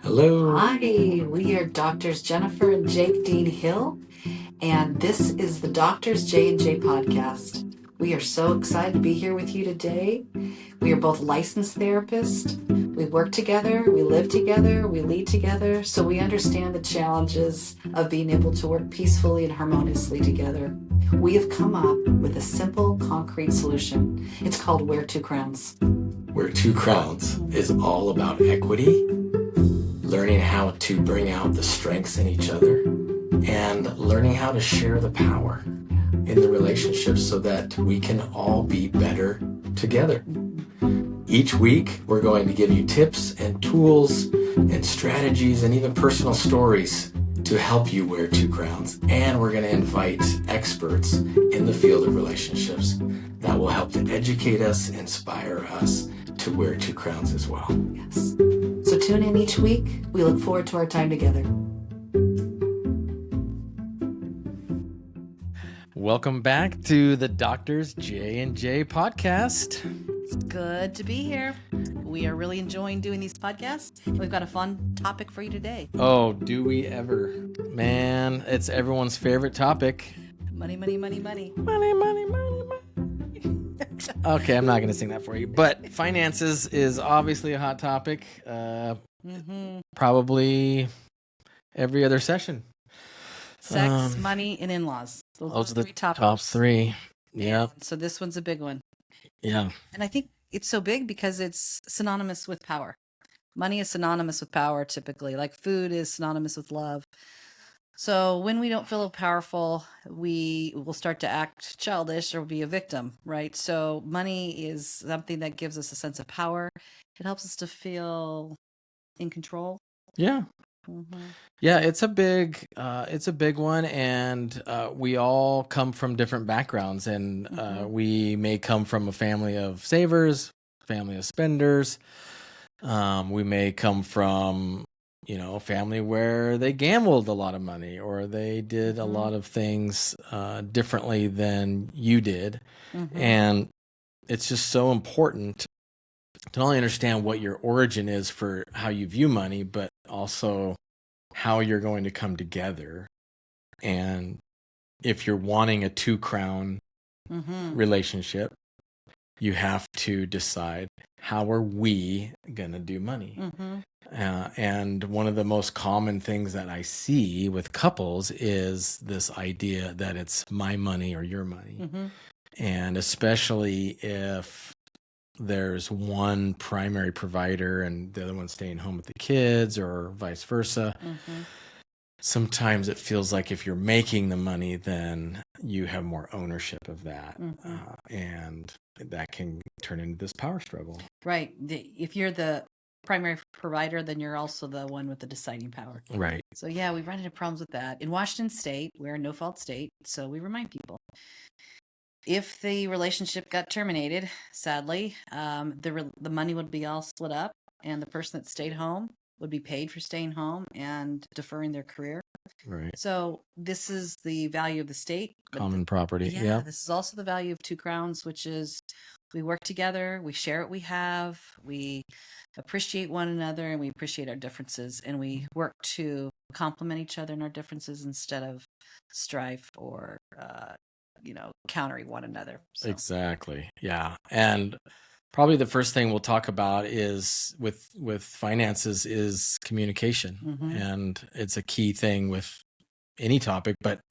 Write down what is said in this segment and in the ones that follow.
Hello. Hi, we are Doctors Jennifer and Jake Dean Hill, and this is the Doctors J&J podcast. We are so excited to be here with you today. We are both licensed therapists. We work together, we live together, we lead together, so we understand the challenges of being able to work peacefully and harmoniously together. We have come up with a simple, concrete solution. It's called Wear Two Crowns. Wear Two Crowns is all about equity, learning how to bring out the strengths in each other, and learning how to share the power in the relationship so that we can all be better together. Each week, we're going to give you tips and tools and strategies and even personal stories to help you wear two crowns. And we're going to invite experts in the field of relationships that will help to educate us, inspire us to wear two crowns as well. Yes. So tune in each week. We look forward to our time together. Welcome back to the Doctors J&J podcast. It's good to be here. We are really enjoying doing these podcasts. We've got a fun topic for you today. Oh, do we ever? Man, it's everyone's favorite topic. Money, money, money, money. Money, money, money, money. Okay, I'm not going to sing that for you. But finances is obviously a hot topic. Probably every other session. Sex, money, and in-laws. Those are the three topics. top three. Yeah. So this one's a big one. Yeah. And I think it's so big because it's synonymous with power. Money is synonymous with power typically, like food is synonymous with love. So when we don't feel powerful, we will start to act childish or be a victim, right? So money is something that gives us a sense of power. It helps us to feel in control. Yeah. Yeah, it's a big one, and we all come from different backgrounds, and we may come from a family of savers, family of spenders. We may come from, a family where they gambled a lot of money, or they did a lot of things differently than you did, and it's just so important to not only understand what your origin is for how you view money, but also how you're going to come together. And if you're wanting a two crown relationship, you have to decide, how are we going to do money? And one of the most common things that I see with couples is this idea that it's my money or your money. And especially if there's one primary provider and the other one staying home with the kids, or vice versa. Sometimes it feels like if you're making the money, then you have more ownership of that. And that can turn into this power struggle. Right. If you're the primary provider, then you're also the one with the deciding power. Right. So yeah, we run into problems with that. In Washington State, we're a no-fault state, so we remind people, if the relationship got terminated, sadly, the money would be all split up, and the person that stayed home would be paid for staying home and deferring their career. Right. So this is the value of the state. Common property. Yeah. This is also the value of two crowns, which is we work together, we share what we have, we appreciate one another, and we appreciate our differences, and we work to complement each other in our differences instead of strife or countering one another. So. Exactly. Yeah. And probably the first thing we'll talk about is with finances is communication. And it's a key thing with any topic, but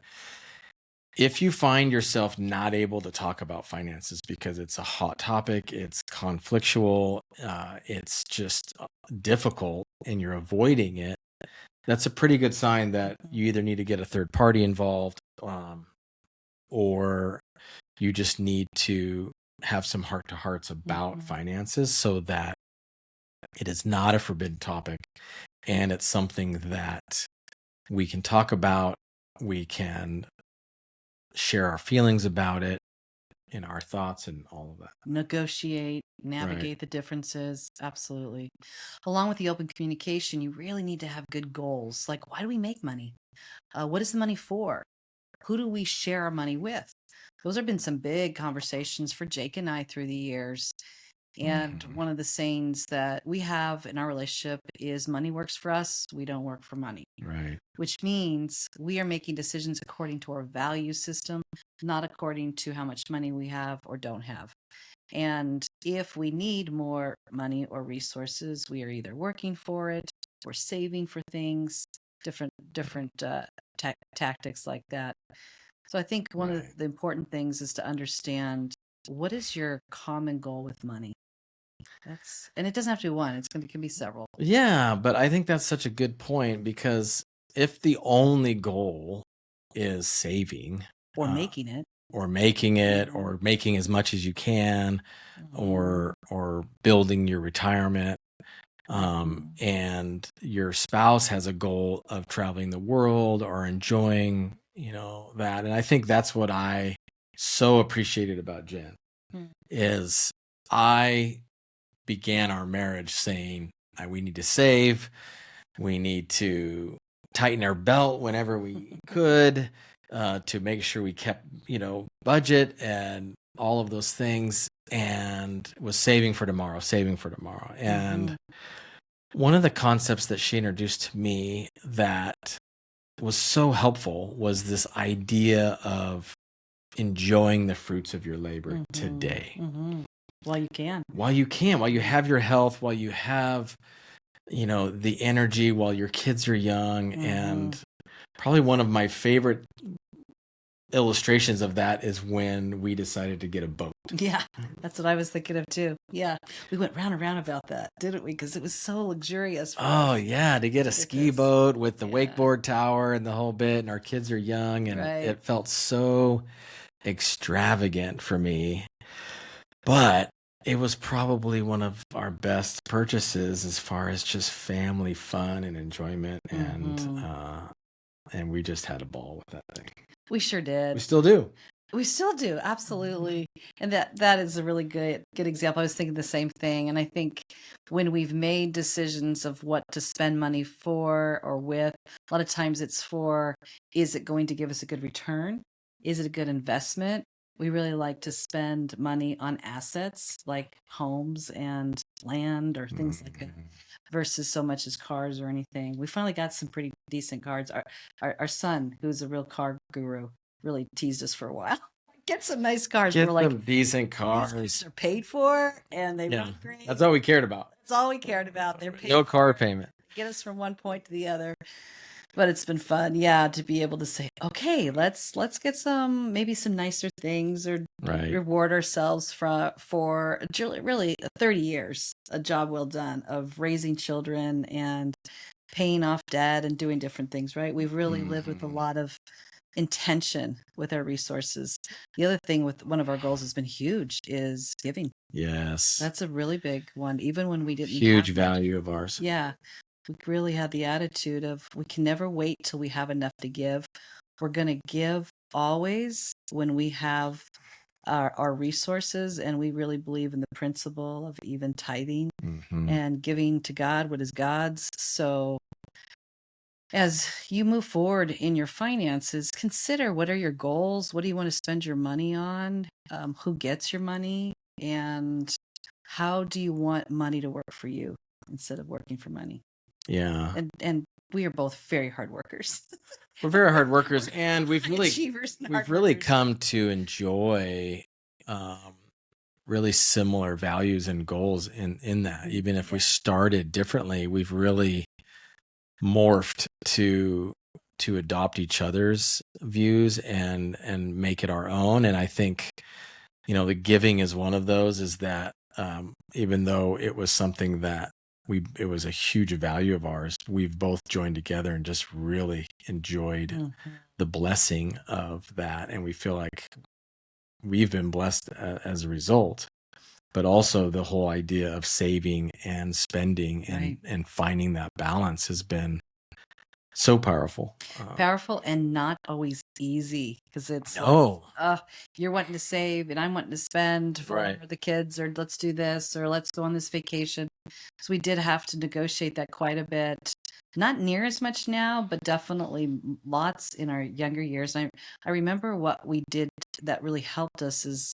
if you find yourself not able to talk about finances because it's a hot topic, it's conflictual, it's just difficult, and you're avoiding it, that's a pretty good sign that you either need to get a third party involved, or you just need to have some heart-to-hearts about finances so that it is not a forbidden topic and it's something that we can talk about, we can share our feelings about it and our thoughts and all of that. Negotiate, navigate the differences. Absolutely. Along with the open communication, you really need to have good goals. Like, why do we make money? What is the money for? Who do we share our money with? Those have been some big conversations for Jake and I through the years. And one of the sayings that we have in our relationship is money works for us, we don't work for money. Right. Which means we are making decisions according to our value system, not according to how much money we have or don't have. And if we need more money or resources, we are either working for it or saving for things, different tactics like that. So I think one of the important things is to understand, what is your common goal with money? And it doesn't have to be one. It can be several. Yeah, but I think that's such a good point, because if the only goal is saving Or making it. or making it Mhm. or making as much as you can, Mhm. or building your retirement, and your spouse has a goal of traveling the world or enjoying, that. And I think that's what I so appreciated about Jen, is I began our marriage saying, we need to save, we need to tighten our belt whenever we could, to make sure we kept, budget and all of those things, and was saving for tomorrow. And one of the concepts that she introduced to me that was so helpful was this idea of enjoying the fruits of your labor today. While you can. While you have your health, while you have, the energy, while your kids are young. And probably one of my favorite illustrations of that is when we decided to get a boat. Yeah, that's what I was thinking of too. Yeah, we went round and round about that, didn't we? Because it was so luxurious for us. Yeah, to get a ski boat with the wakeboard tower and the whole bit, and our kids are young, and it felt so extravagant for me. But it was probably one of our best purchases as far as just family fun and enjoyment, and we just had a ball with that thing. We sure did. We still do. We still do, absolutely. And that is a really good example. I was thinking the same thing. And I think when we've made decisions of what to spend money for or with, a lot of times it's for, is it going to give us a good return? Is it a good investment? We really like to spend money on assets like homes and land or things like that, versus so much as cars or anything. We finally got some pretty decent cars. Our son, who's a real car guru, really teased us for a while. Get some nice cars. Get We're like, some decent cars. These cars are paid for and they run great. That's all we cared about. That's all we cared about. They're paid. No car payment. Get us from one point to the other. But it's been fun, yeah, to be able to say, okay, let's get maybe some nicer things, or reward ourselves for really 30 years, a job well done of raising children and paying off debt and doing different things, right? We've really lived with a lot of intention with our resources. The other thing with one of our goals has been huge is giving. Yes. That's a really big one. Even when we didn't huge value of ours. Yeah. We really had the attitude of, we can never wait till we have enough to give. We're going to give always when we have our resources, and we really believe in the principle of even tithing and giving to God what is God's. So as you move forward in your finances, consider, what are your goals? What do you want to spend your money on? Who gets your money? And how do you want money to work for you instead of working for money? Yeah. And we are both very hard workers. We're very hard workers, and we've really workers. come to enjoy really similar values and goals in that. Even if we started differently, we've really morphed to adopt each other's views and make it our own. And I think, the giving is one of those, is that even though it was something that it was a huge value of ours, we've both joined together and just really enjoyed the blessing of that. And we feel like we've been blessed as a result, but also the whole idea of saving and spending and finding that balance has been so powerful. Powerful and not always easy, because it's you're wanting to save and I'm wanting to spend for the kids, or let's do this, or let's go on this vacation. So we did have to negotiate that quite a bit. Not near as much now, but definitely lots in our younger years. I remember what we did that really helped us is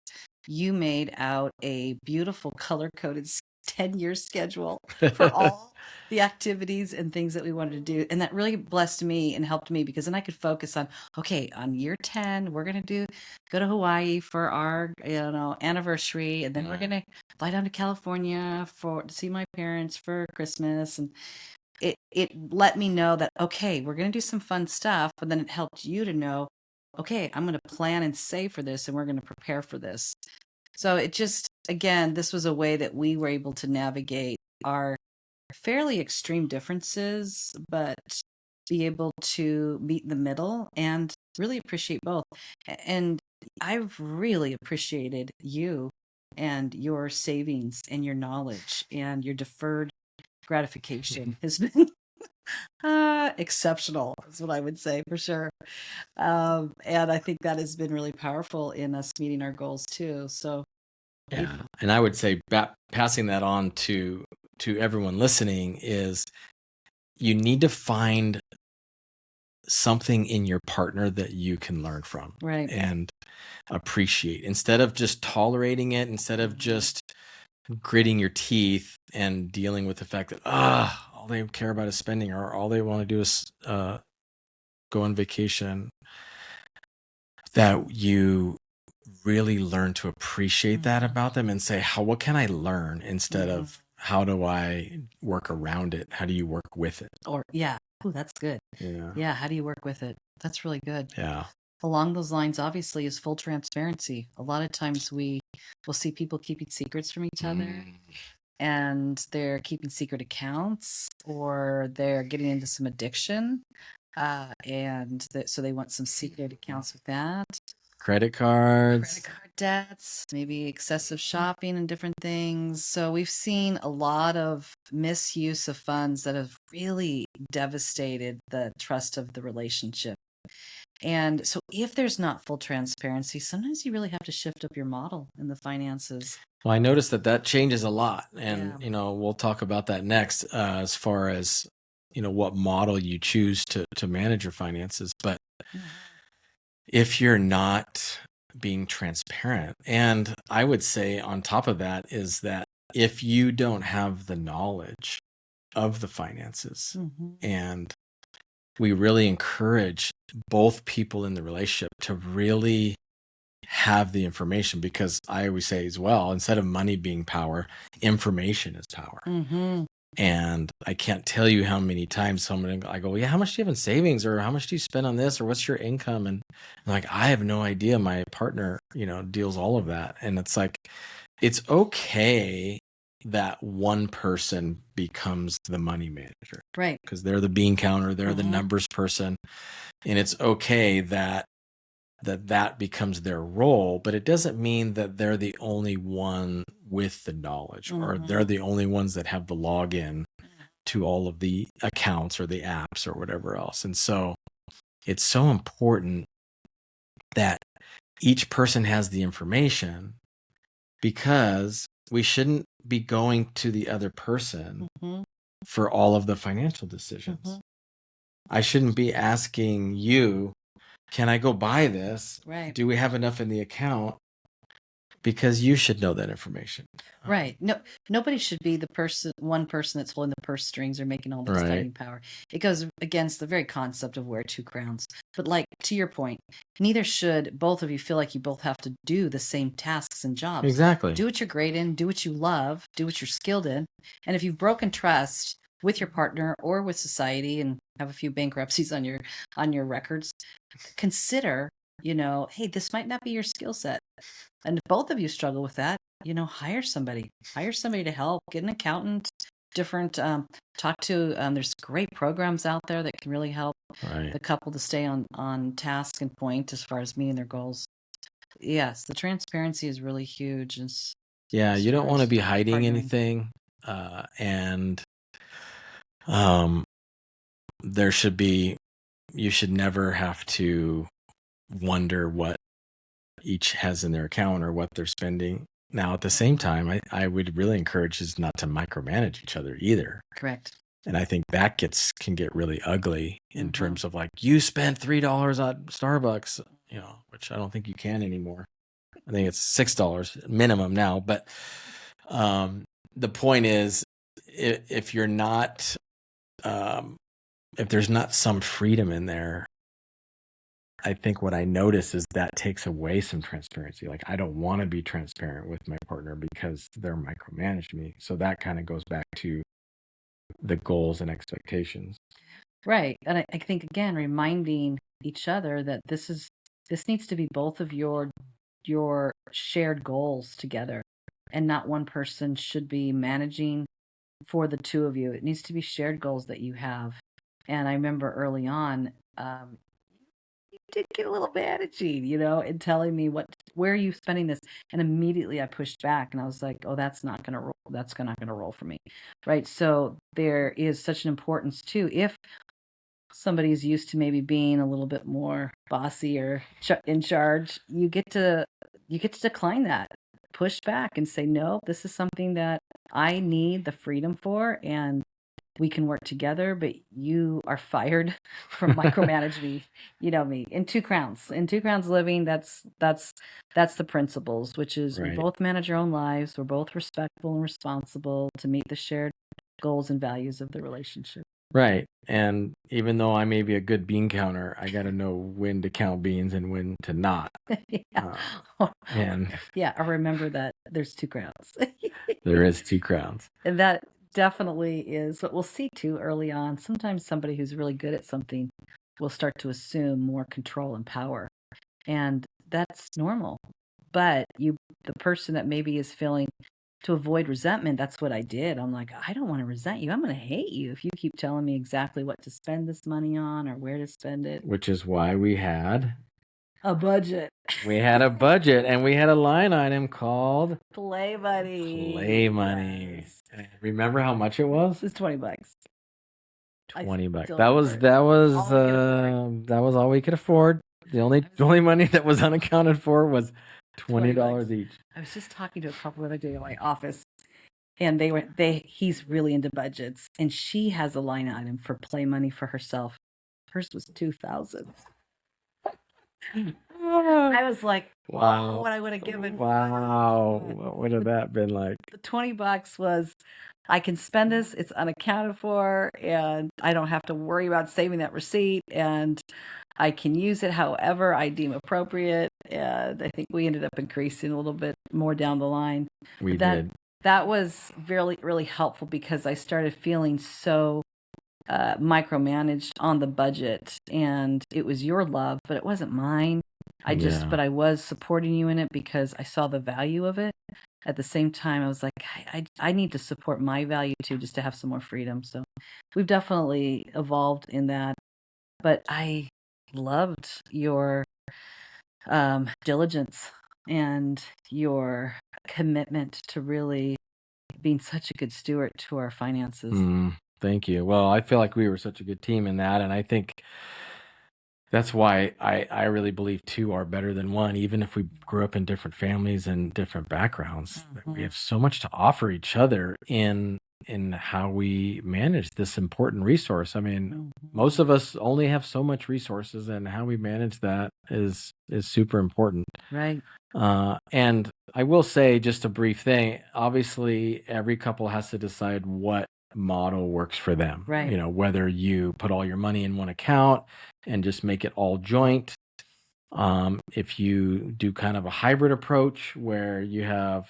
you made out a beautiful color-coded 10-year schedule for all the activities and things that we wanted to do. And that really blessed me and helped me, because then I could focus on, okay, on year 10, we're going to go to Hawaii for our, anniversary. And then we're going to fly down to California to see my parents for Christmas. And it let me know that, okay, we're going to do some fun stuff, but then it helped you to know, okay, I'm going to plan and save for this, and we're going to prepare for this. So it just, again, this was a way that we were able to navigate our fairly extreme differences, but be able to meet in the middle and really appreciate both. And I've really appreciated you and your savings and your knowledge, and your deferred gratification has been exceptional, is what I would say, for sure. And I think that has been really powerful in us meeting our goals too. So Yeah, and I would say passing that on to everyone listening is, you need to find something in your partner that you can learn from, right. and appreciate, instead of just tolerating it, instead of just gritting your teeth and dealing with the fact that all they care about is spending, or all they want to do is go on vacation. That you really learn to appreciate that about them, and say, what can I learn, instead of how do I work around it? How do you work with it? Or yeah. Ooh, that's good. Yeah. Yeah. How do you work with it? That's really good. Yeah. Along those lines, obviously, is full transparency. A lot of times we will see people keeping secrets from each other, and they're keeping secret accounts, or they're getting into some addiction. So they want some secret accounts with that. Credit cards. Credit card debts, maybe excessive shopping and different things. So we've seen a lot of misuse of funds that have really devastated the trust of the relationship. And so if there's not full transparency, sometimes you really have to shift up your model in the finances. Well, I noticed that changes a lot, and Yeah. we'll talk about that next, as far as what model you choose to manage your finances. But if you're not being transparent, and I would say on top of that is that if you don't have the knowledge of the finances, and we really encourage both people in the relationship to really have the information, because I always say as well, instead of money being power, information is power. And I can't tell you how many times I go, yeah, how much do you have in savings, or how much do you spend on this, or what's your income? And I'm like, I have no idea. My partner, deals all of that. And it's like, it's okay that one person becomes the money manager, right? Because they're the bean counter, they're the numbers person. And it's okay that becomes their role, but it doesn't mean that they're the only one with the knowledge, or they're the only ones that have the login to all of the accounts or the apps or whatever else. And so it's so important that each person has the information, because we shouldn't be going to the other person for all of the financial decisions. I shouldn't be asking you, can I go buy this? Right. Do we have enough in the account? Because you should know that information. Right. No, nobody should be one person that's holding the purse strings or making all the deciding power. It goes against the very concept of wear two crowns. But like, to your point, neither should both of you feel like you both have to do the same tasks and jobs. Exactly. Do what you're great in, do what you love, do what you're skilled in. And if you've broken trust with your partner or with society and have a few bankruptcies on your records, consider, hey, this might not be your skill set. And if both of you struggle with that, hire somebody to help, get an accountant, talk to, there's great programs out there that can really help the couple to stay on task and point as far as meeting their goals. Yes, the transparency is really huge. Yeah, you don't want to be hiding partnering. anything. And you should never have to wonder what each has in their account or what they're spending. Now, at the same time, I would really encourage is not to micromanage each other either. Correct. And I think that can get really ugly in terms of like, you spent $3 on Starbucks, which I don't think you can anymore. I think it's $6 minimum now. But the point is, if you're not, if there's not some freedom in there, I think what I notice is that takes away some transparency. Like, I don't want to be transparent with my partner because they're micromanaging me. So that kind of goes back to the goals and expectations. Right. And I think, again, reminding each other that this needs to be both of your shared goals together, and not one person should be managing for the two of you. It needs to be shared goals that you have. And I remember early on, you did get a little mad at Gene, and telling me where are you spending this? And immediately I pushed back and I was like, oh, that's not gonna roll. That's not gonna roll for me. Right. So there is such an importance too. If somebody's used to maybe being a little bit more bossy or in charge, you get to decline that, push back and say, no, this is something that I need the freedom for, and we can work together, but you are fired from micromanage me. You know me. In Two Crowns Living, that's the principles, which is we Right. both manage our own lives. We're both respectful and responsible to meet the shared goals and values of the relationship. Right. And even though I may be a good bean counter, I got to know when to count beans and when to not. Yeah. And Yeah, I remember that there's 2 crowns. there is 2 crowns. And that definitely is what we'll see too early on. Sometimes somebody who's really good at something will start to assume more control and power. And that's normal. But the person that maybe is feeling to avoid resentment, that's what I did. I'm like, I don't want to resent you. I'm going to hate you if you keep telling me exactly what to spend this money on or where to spend it. Which is why we had a budget. We had a budget, and we had a line item called Play money. Play Money. Yes. Remember how much it was? It's $20. $20. still That was all we could afford. The only money that was unaccounted for was $20 each. I was just talking to a couple the other day in my office, and he's really into budgets, and she has a line item for play money for herself. Hers was $2,000. I was like, Wow. what I would have given. Wow. What would have that been like? The $20 was, I can spend this, it's unaccounted for, and I don't have to worry about saving that receipt, and I can use it however I deem appropriate. And I think we ended up increasing a little bit more down the line. We did. That was really, really helpful because I started feeling so micromanaged on the budget, and it was your love, but it wasn't mine. But I was supporting you in it because I saw the value of it. At the same time, I was like, I need to support my value too, just to have some more freedom. So we've definitely evolved in that. But I loved your diligence and your commitment to really being such a good steward to our finances. Thank you. Well, I feel like we were such a good team in that, and I think that's why I really believe 2 are better than 1, even if we grew up in different families and different backgrounds. We have so much to offer each other in how we manage this important resource. I mean, most of us only have so much resources, and how we manage that is super important. Right. And I will say, just a brief thing, obviously every couple has to decide what model works for them. Right. You know, whether you put all your money in one account and just make it all joint. If you do kind of a hybrid approach where you have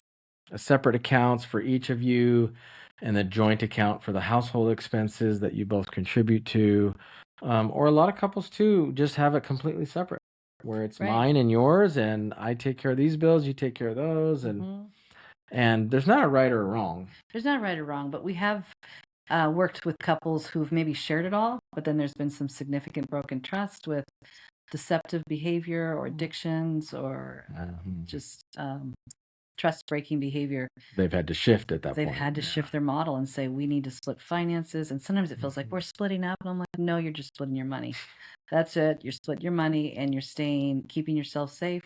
separate accounts for each of you and the joint account for the household expenses that you both contribute to, or a lot of couples too just have it completely separate, where it's mine and yours, and I take care of these bills, you take care of those, and there's not a right or a wrong. There's not a right or wrong, but we have worked with couples who've maybe shared it all, but then there's been some significant broken trust with deceptive behavior or addictions or just trust-breaking behavior. They've had to shift at that point. They've had to shift their model and say, we need to split finances. And sometimes it feels like we're splitting up. And I'm like, no, you're just splitting your money. That's it. You're splitting your money, and you're keeping yourself safe.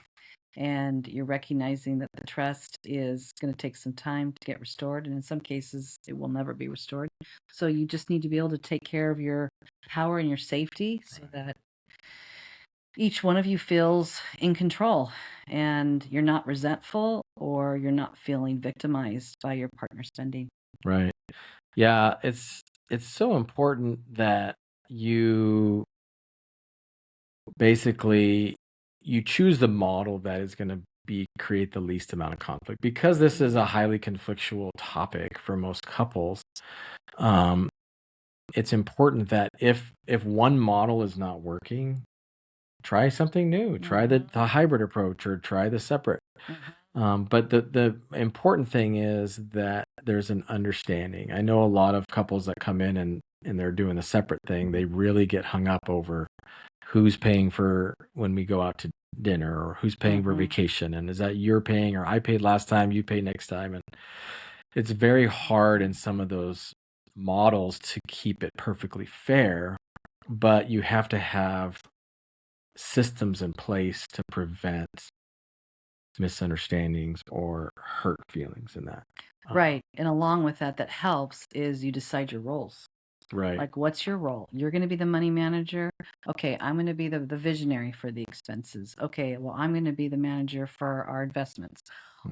And you're recognizing that the trust is going to take some time to get restored. And in some cases, it will never be restored. So you just need to be able to take care of your power and your safety so that each one of you feels in control and you're not resentful or you're not feeling victimized by your partner spending. Right. Yeah, it's so important that you basically you choose the model that is going to create the least amount of conflict, because this is a highly conflictual topic for most couples. It's important that if one model is not working, try something new. Try the hybrid approach, or try the separate. But the important thing is that there's an understanding. I know a lot of couples that come in and they're doing the separate thing. They really get hung up over who's paying for when we go out to dinner, or who's paying for vacation, and is that you're paying, or I paid last time, you pay next time. And it's very hard in some of those models to keep it perfectly fair, but you have to have systems in place to prevent misunderstandings or hurt feelings in that. Right. And along with that helps is you decide your roles. Right. Like, what's your role? You're going to be the money manager. Okay, I'm going to be the visionary for the expenses. Okay, well, I'm going to be the manager for our investments.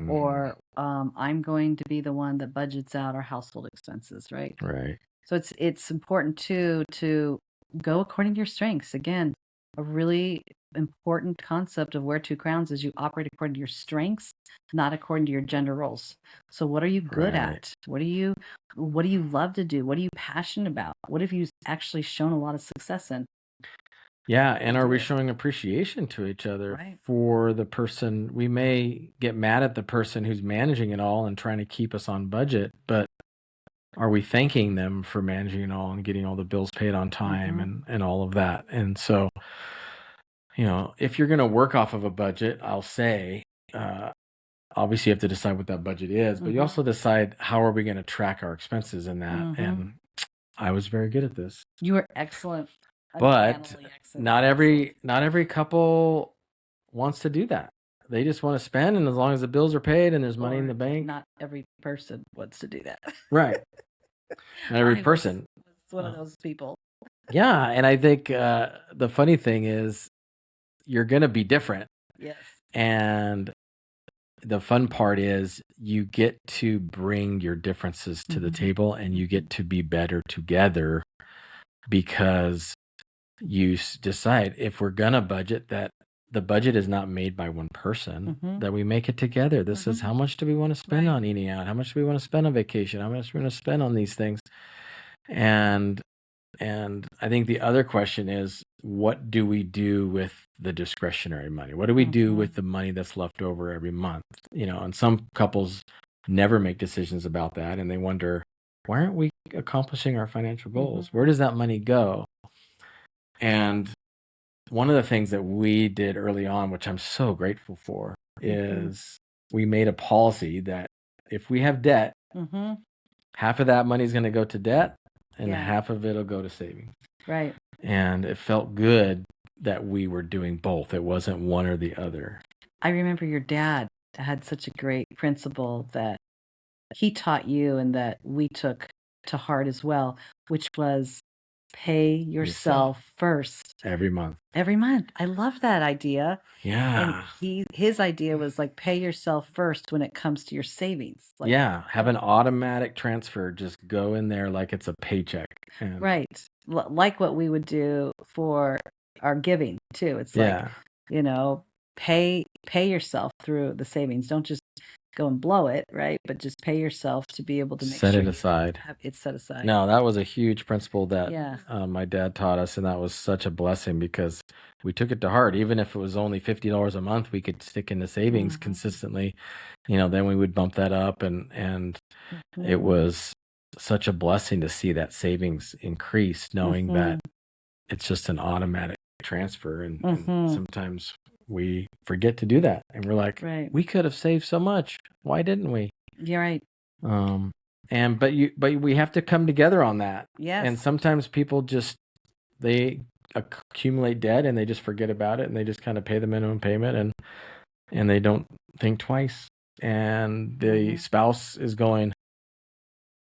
Or I'm going to be the one that budgets out our household expenses, right? Right. So it's important too to go according to your strengths. Again, a really important concept of Wear Two Crowns is you operate according to your strengths, not according to your gender roles. So what are you good at? What do you love to do? What are you passionate about? What have you actually shown a lot of success in? Yeah, and are we showing appreciation to each other for the person? We may get mad at the person who's managing it all and trying to keep us on budget, but are we thanking them for managing it all and getting all the bills paid on time and all of that? And so, if you're going to work off of a budget, I'll say, obviously you have to decide what that budget is, but you also decide how are we going to track our expenses in that. And I was very good at this. You were excellent. But not every couple wants to do that. They just want to spend, and as long as the bills are paid and there's money in the bank. Not every person wants to do that. Right. Not every person. It's one of those people. Yeah, and I think the funny thing is you're going to be different. Yes. And the fun part is you get to bring your differences to the table, and you get to be better together, because you decide, if we're going to budget, that the budget is not made by one person, that we make it together. This is how much do we want to spend on eating out? How much do we want to spend on vacation? How much do we want to spend on these things? And I think the other question is, what do we do with the discretionary money? What do we do with the money that's left over every month? And some couples never make decisions about that, and they wonder, why aren't we accomplishing our financial goals? Where does that money go? And one of the things that we did early on, which I'm so grateful for, is we made a policy that if we have debt, half of that money is going to go to debt, and half of it will go to savings. Right. And it felt good that we were doing both. It wasn't one or the other. I remember your dad had such a great principle that he taught you and that we took to heart as well, which was pay yourself first. Every month. I love that idea. Yeah. And his idea was like, pay yourself first when it comes to your savings. Like, have an automatic transfer. Just go in there like it's a paycheck. Right. Like what we would do for our giving too. It's like, pay yourself through the savings. Don't just go and blow it, right? But just pay yourself to be able to make set it aside. It's set aside. No, that was a huge principle that my dad taught us, and that was such a blessing because we took it to heart. Even if it was only $50 a month, we could stick in the savings consistently. Then we would bump that up, and it was such a blessing to see that savings increase, knowing that it's just an automatic transfer, and sometimes we forget to do that, and we're like, we could have saved so much. Why didn't we? You're right. But we have to come together on that. Yes. And sometimes people they accumulate debt and they just forget about it, and they just kind of pay the minimum payment, and they don't think twice. And the spouse is going,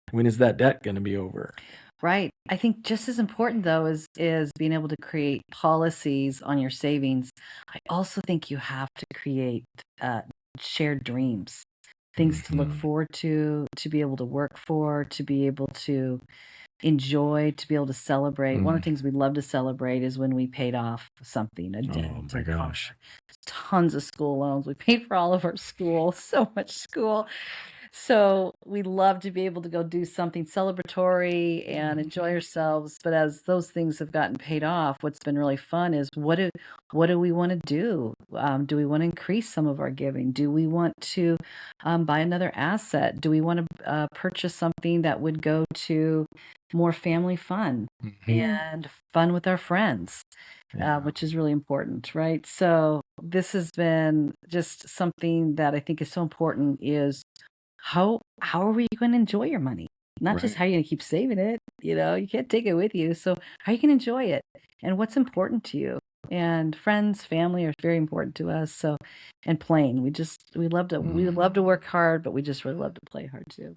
when is that debt going to be over? Right. I think just as important though is being able to create policies on your savings. I also think you have to create uh, shared dreams, things to look Mhm. forward to be able to work for, to be able to enjoy, to be able to celebrate. One of the Mm. things we love to celebrate is when we paid off something, a Oh debt, my a car, gosh. tons of school loans. We paid for all of our school, so much school. So we love to be able to go do something celebratory and enjoy ourselves. But as those things have gotten paid off, what's been really fun is what do we want to do? Do we want to increase some of our giving? Do we want to buy another asset? Do we want to purchase something that would go to more family fun Mhm. and fun with our friends? Yeah. Which is really important, right? So this has been just something that I think is so important is how are we going to enjoy your money? Not just Right. how you're going to keep saving it, you can't take it with you. So how you can enjoy it and what's important to you. And friends, family are very important to us. So and playing. We love to work hard, but we just really love to play hard too.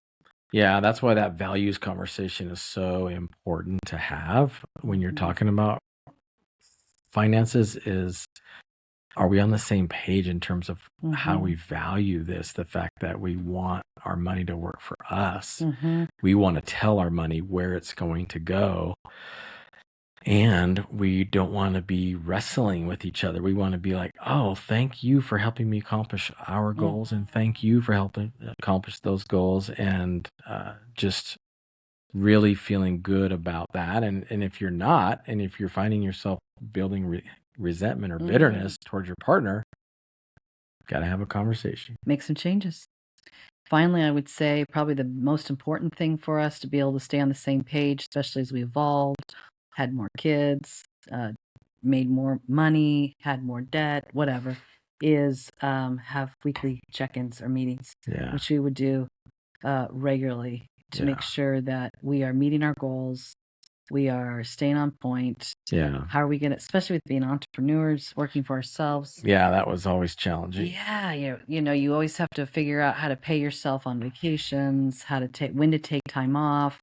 Yeah, that's why that values conversation is so important to have when you're Mhm. talking about finances is, are we on the same page in terms of how we value this? The fact that we want our money to work for us. Mhm. We want to tell our money where it's going to go. And we don't want to be wrestling with each other. We want to be like, oh, thank you for helping me accomplish our goals. And thank you for helping accomplish those goals. And just really feeling good about that. And if you're not, and if you're finding yourself building resentment or bitterness towards your partner, got to have a conversation. Make some changes. Finally, I would say probably the most important thing for us to be able to stay on the same page, especially as we evolved, had more kids, made more money, had more debt, whatever, is have weekly check-ins or meetings, Yeah. which we would do regularly to make Yeah. sure that we are meeting our goals, we are staying on point. Yeah. How are we going to, especially with being entrepreneurs, working for ourselves? Yeah. That was always challenging. Yeah, you always have to figure out how to pay yourself on vacations, how to take when to take time off.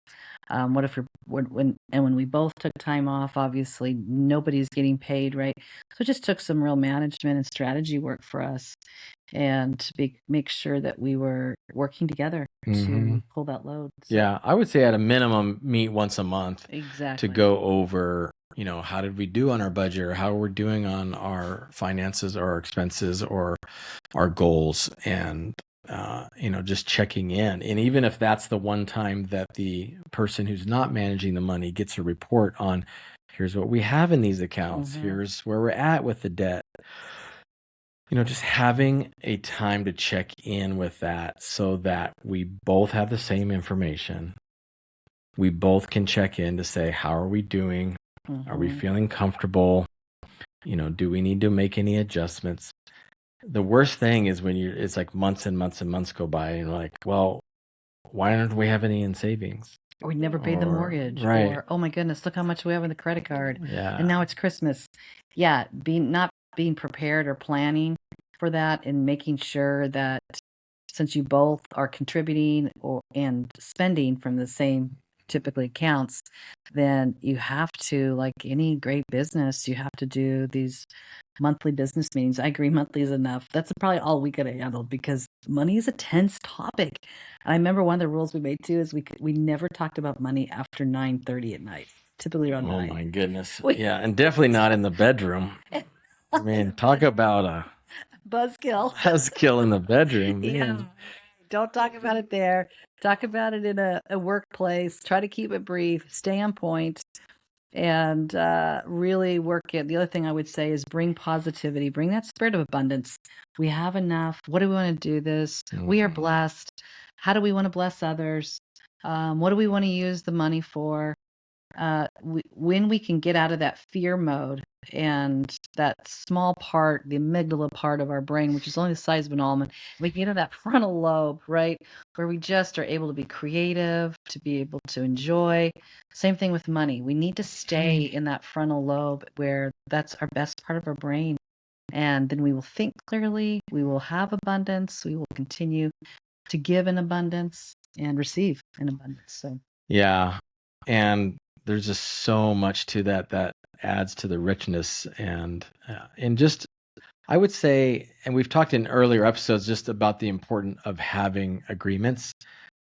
What if when we both took time off, obviously nobody's getting paid, right? So it just took some real management and strategy work for us, and to make sure that we were working together Mm-hmm. to pull that load. So, Yeah. I would say at a minimum, meet once a month to exactly. go over, how did we do on our budget or how we're doing on our finances or our expenses or our goals and, just checking in. And even if that's the one time that the person who's not managing the money gets a report on, here's what we have in these accounts, here's where we're at with the debt. Just having a time to check in with that so that we both have the same information. We both can check in to say, how are we doing? Are we feeling comfortable? Do we need to make any adjustments? The worst thing is when it's like months and months and months go by and you're like, well, why don't we have any in savings? Or we never paid the Or, mortgage, right. or oh my goodness, look how much we have on the credit card, Yeah. and now it's Christmas. Yeah, not being prepared or planning for that, and making sure that since you both are contributing and spending from the same typically accounts, then you have to, like any great business, you have to do these monthly business meetings. I agree, monthly is enough. That's probably all we could have handled because money is a tense topic. And I remember one of the rules we made too is we never talked about money after 9:30 at night, typically around Oh 9. my goodness. We- Yeah. And definitely not in the bedroom. I mean, talk about a Buzzkill. buzzkill in the bedroom. Yeah. Man. Don't talk about it there. Talk about it in a workplace. Try to keep it brief. Stay on point, and really work it. The other thing I would say is bring positivity. Bring that spirit of abundance. We have enough. What do we want to do this? We are blessed. How do we want to bless others? What do we want to use the money for? When we can get out of that fear mode and that small part, the amygdala part of our brain, which is only the size of an almond, we get into that frontal lobe, right, where we just are able to be creative, to be able to enjoy. Same thing with money. We need to stay in that frontal lobe where that's our best part of our brain. And then we will think clearly, we will have abundance, we will continue to give in abundance and receive in abundance. So Yeah. And there's just so much to that adds to the richness and just, I would say, and we've talked in earlier episodes just about the importance of having agreements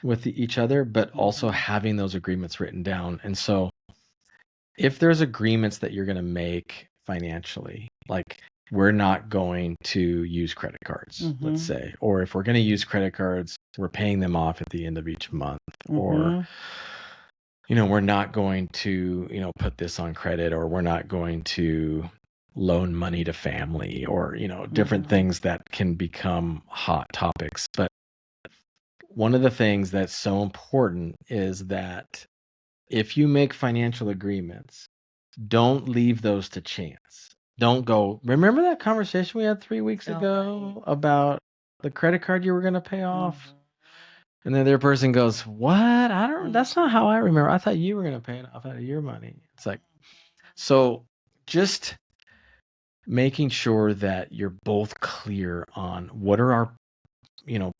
with each other, but also having those agreements written down. And so if there's agreements that you're going to make financially, like we're not going to use credit cards, let's say, or if we're going to use credit cards, we're paying them off at the end of each month, or we're not going to, put this on credit, or we're not going to loan money to family, or, different things that can become hot topics. But one of the things that's so important is that if you make financial agreements, don't leave those to chance. Don't go, remember that conversation we had 3 weeks ago about the credit card you were going to pay off? And then the other person goes, what? That's not how I remember. I thought you were going to pay it off out of your money. It's like, so just making sure that you're both clear on what are our,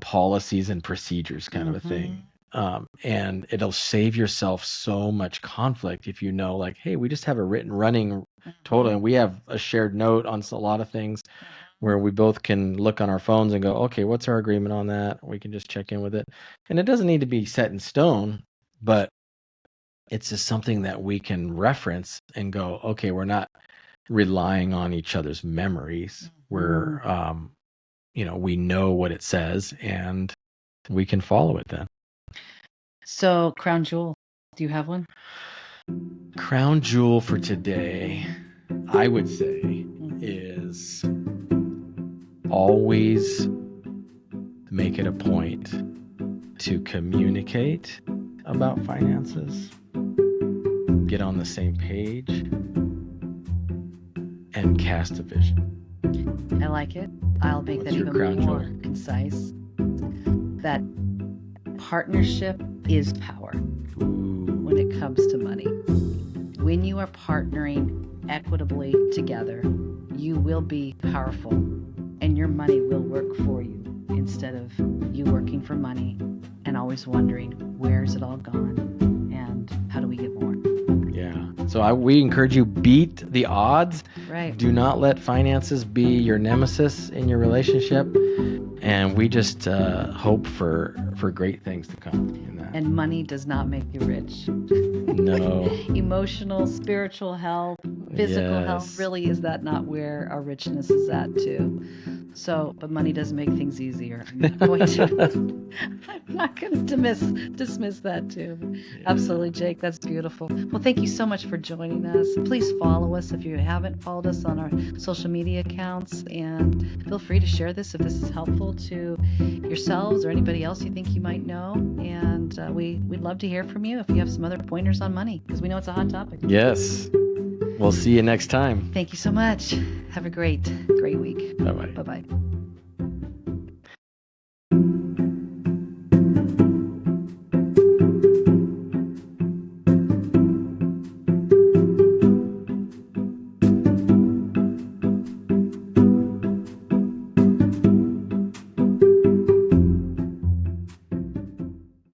policies and procedures, kind of a thing. And it'll save yourself so much conflict if you know, like, hey, we just have a written running total, and we have a shared note on a lot of things where we both can look on our phones and go, okay, what's our agreement on that? We can just check in with it. And it doesn't need to be set in stone, but it's just something that we can reference and go, okay, we're not relying on each other's memories. We're, we know what it says and we can follow it then. So, crown jewel, do you have one? Crown jewel for today, I would say, is always make it a point to communicate about finances, get on the same page, and cast a vision. I like it. I'll make that even more concise. That partnership is power when it comes to money. When you are partnering equitably together, you will be powerful and your money will work for you instead of you working for money and always wondering, where's it all gone and how do we get more? Yeah. So we encourage you, beat the odds. Right. Do not let finances be your nemesis in your relationship. And we just hope for great things to come in that. And money does not make you rich. No. Emotional, spiritual health, physical health, really is that not where our richness is at too? So, but money does make things easier. I'm not going to dismiss that too. Yeah. Absolutely, Jake. That's beautiful. Well, thank you so much for joining us. Please follow us if you haven't followed us on our social media accounts, and feel free to share this if this is helpful to yourselves or anybody else you think you might know. And we'd love to hear from you if you have some other pointers on money, because we know it's a hot topic. Yes. We'll see you next time. Thank you so much. Have a great week. Bye-bye. Bye-bye.